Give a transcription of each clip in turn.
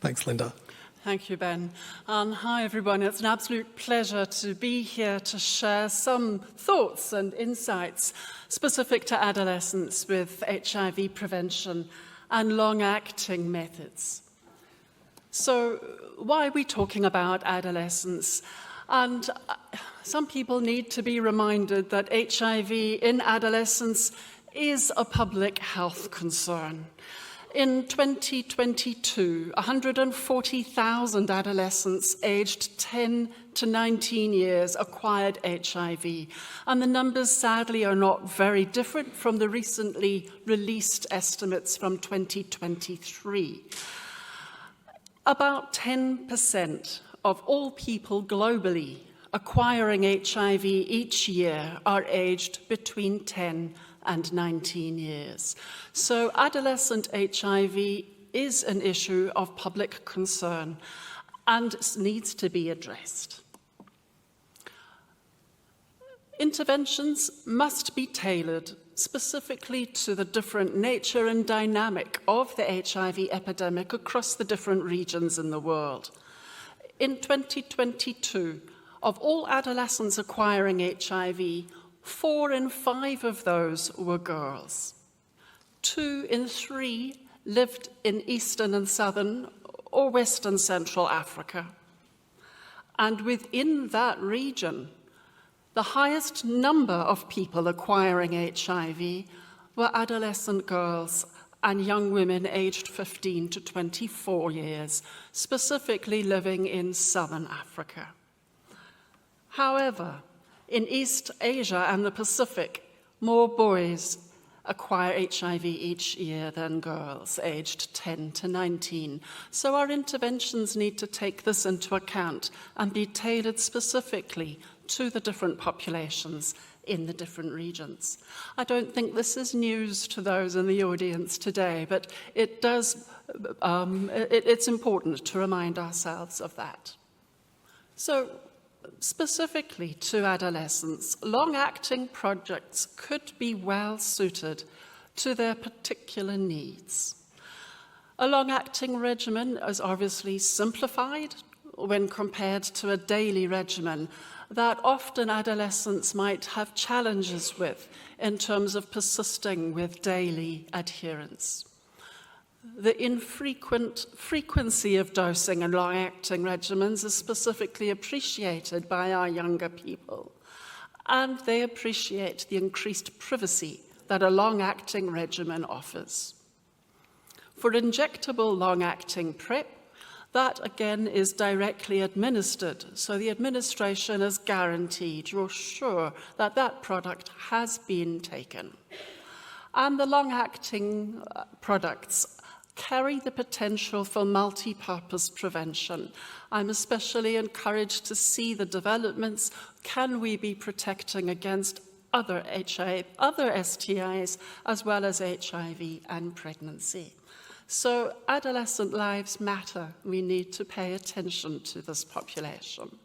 Thanks, Linda. Thank you, Ben. Hi, everyone. It's an absolute pleasure to be here to share some thoughts and insights specific to adolescents with HIV prevention and long-acting methods. So, why are we talking about adolescents? And some people need to be reminded that HIV in adolescents is a public health concern. In 2022, 140,000 adolescents aged 10 to 19 years acquired HIV, and the numbers sadly are not very different from the recently released estimates from 2023. About 10% of all people globally acquiring HIV each year are aged between 10 and 19 years. So adolescent HIV is an issue of public concern and needs to be addressed. Interventions must be tailored specifically to the different nature and dynamic of the HIV epidemic across the different regions in the world. In 2022, of all adolescents acquiring HIV, 4 in 5 of those were girls. 2 in 3 lived in Eastern and Southern or Western Central Africa. And within that region, the highest number of people acquiring HIV were adolescent girls and young women aged 15 to 24 years, specifically living in Southern Africa. However, in East Asia and the Pacific, more boys acquire HIV each year than girls aged 10 to 19. So our interventions need to take this into account and be tailored specifically to the different populations in the different regions. I don't think this is news to those in the audience today, but it's important to remind ourselves of that. So, specifically to adolescents, long-acting projects could be well suited to their particular needs. A long-acting regimen is obviously simplified when compared to a daily regimen that often adolescents might have challenges with in terms of persisting with daily adherence. The infrequent frequency of dosing in long-acting regimens is specifically appreciated by our younger people, and they appreciate the increased privacy that a long-acting regimen offers. For injectable long-acting PrEP, that again is directly administered, so the administration is guaranteed. You're sure that that product has been taken. And the long-acting products carry the potential for multi-purpose prevention. I'm especially encouraged to see the developments. Can we be protecting against other STIs as well as HIV and pregnancy? So adolescent lives matter. We need to pay attention to this population.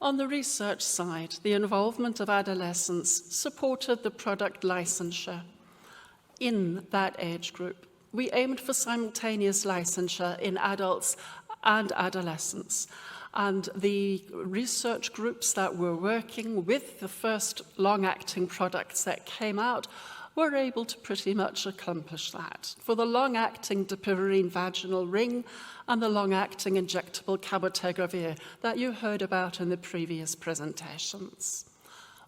On the research side, the involvement of adolescents supported the product licensure in that age group. We aimed for simultaneous licensure in adults and adolescents. And the research groups that were working with the first long-acting products that came out were able to pretty much accomplish that. For the long-acting dapivirine vaginal ring and the long-acting injectable cabotegravir that you heard about in the previous presentations.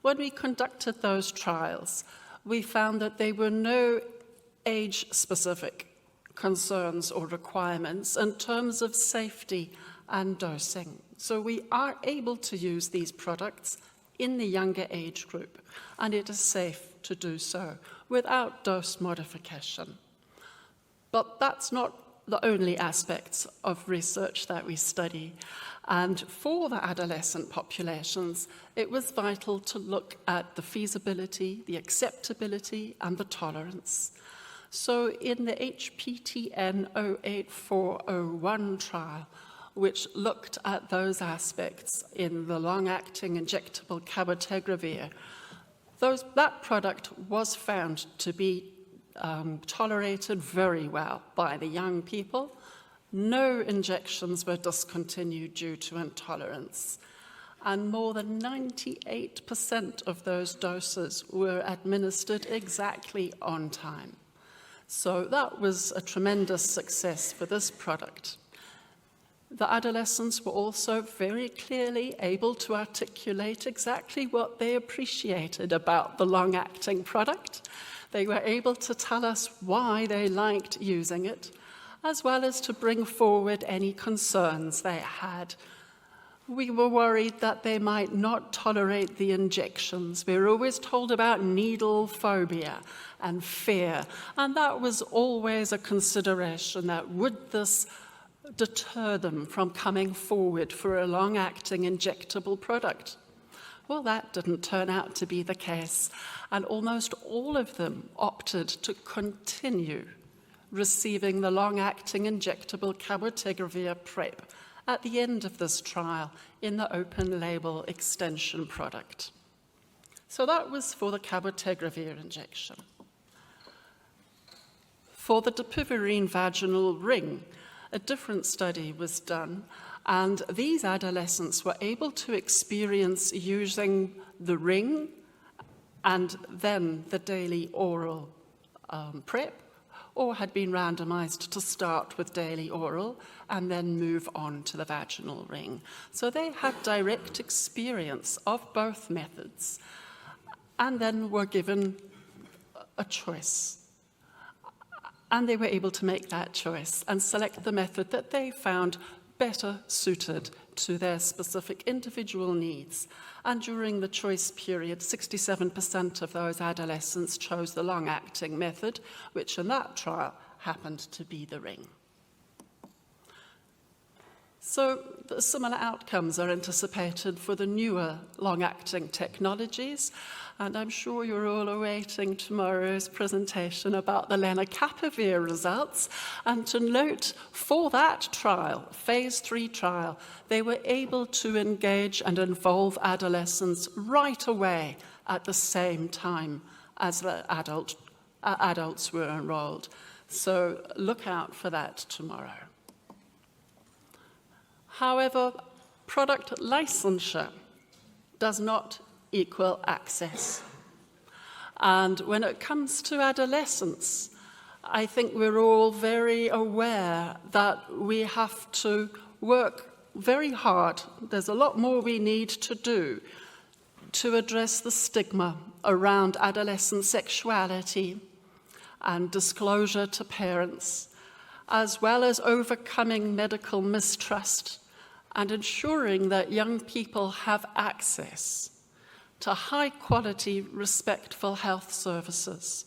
When we conducted those trials, we found that there were no age-specific concerns or requirements in terms of safety and dosing. So we are able to use these products in the younger age group, and it is safe to do so without dose modification. But that's not the only aspects of research that we study. And for the adolescent populations, it was vital to look at the feasibility, the acceptability, and the tolerance. So in the HPTN 08401 trial, which looked at those aspects in the long-acting injectable cabotegravir, that product was found to be tolerated very well by the young people, No injections were discontinued due to intolerance, and more than 98% of those doses were administered exactly on time. So that was a tremendous success for this product. The adolescents were also very clearly able to articulate exactly what they appreciated about the long-acting product. They were able to tell us why they liked using it, as well as to bring forward any concerns they had. We were worried that they might not tolerate the injections. We were always told about needle phobia and fear, and that was always a consideration, that would this deter them from coming forward for a long-acting injectable product? Well, that didn't turn out to be the case, and almost all of them opted to continue receiving the long-acting injectable cabotegravir PrEP at the end of this trial in the open-label extension product. So that was for the cabotegravir injection. For the dapivirine vaginal ring, a different study was done, and these adolescents were able to experience using the ring and then the daily oral PrEP, or had been randomized to start with daily oral and then move on to the vaginal ring. So they had direct experience of both methods and then were given a choice. And they were able to make that choice and select the method that they found better suited to their specific individual needs. And during the choice period, 67% of those adolescents chose the long-acting method, which in that trial happened to be the ring. So the similar outcomes are anticipated for the newer long-acting technologies, and I'm sure you're all awaiting tomorrow's presentation about the lenacapavir results. And to note, for that trial, phase 3 trial, they were able to engage and involve adolescents right away at the same time as the adults were enrolled. So look out for that tomorrow. However, product licensure does not equal access. And when it comes to adolescents, I think we're all very aware that we have to work very hard. There's a lot more we need to do to address the stigma around adolescent sexuality and disclosure to parents, as well as overcoming medical mistrust and ensuring that young people have access to high-quality, respectful health services.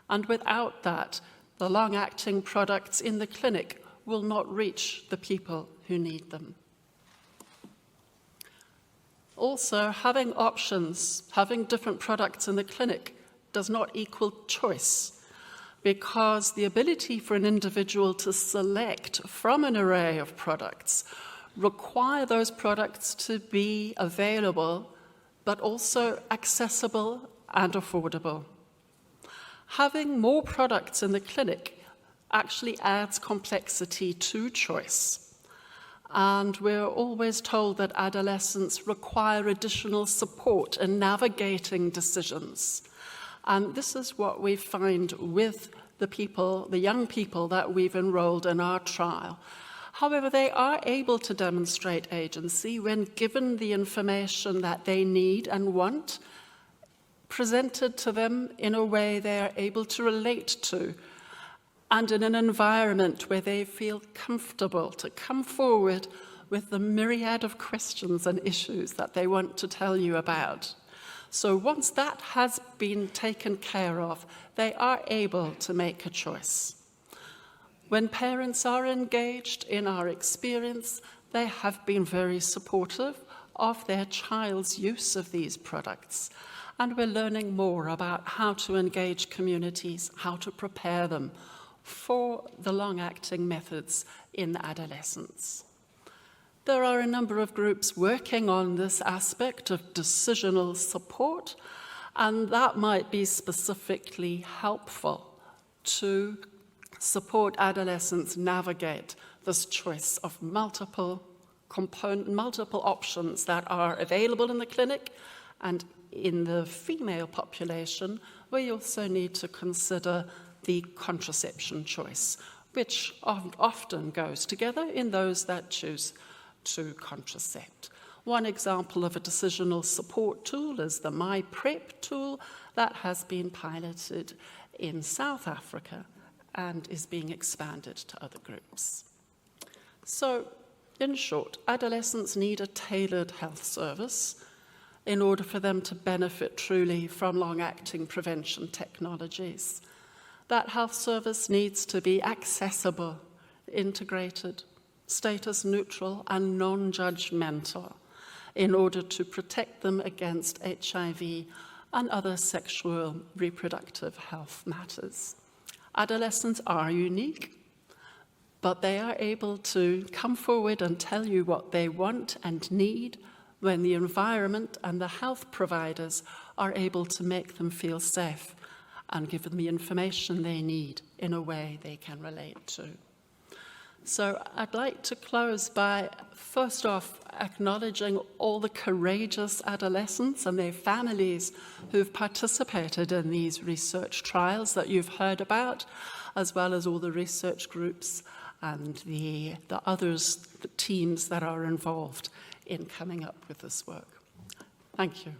And without that, the long-acting products in the clinic will not reach the people who need them. Also, having options, having different products in the clinic does not equal choice, because the ability for an individual to select from an array of products require those products to be available, but also accessible and affordable. Having more products in the clinic actually adds complexity to choice. And we're always told that adolescents require additional support in navigating decisions. And this is what we find with the young people that we've enrolled in our trial. However, they are able to demonstrate agency when given the information that they need and want, presented to them in a way they are able to relate to, and in an environment where they feel comfortable to come forward with the myriad of questions and issues that they want to tell you about. So once that has been taken care of, they are able to make a choice. When parents are engaged in our experience, they have been very supportive of their child's use of these products. And we're learning more about how to engage communities, how to prepare them for the long-acting methods in adolescence. There are a number of groups working on this aspect of decisional support, and that might be specifically helpful to support adolescents navigate this choice of multiple options that are available in the clinic, and in the female population, we also need to consider the contraception choice, which often goes together in those that choose to contracept. One example of a decisional support tool is the MyPrep tool that has been piloted in South Africa and is being expanded to other groups. So, in short, adolescents need a tailored health service in order for them to benefit truly from long-acting prevention technologies. That health service needs to be accessible, integrated, status neutral, and non-judgmental in order to protect them against HIV and other sexual reproductive health matters. Adolescents are unique, but they are able to come forward and tell you what they want and need when the environment and the health providers are able to make them feel safe and give them the information they need in a way they can relate to. So I'd like to close by, first off, acknowledging all the courageous adolescents and their families who've participated in these research trials that you've heard about, as well as all the research groups and the others, the teams that are involved in coming up with this work. Thank you.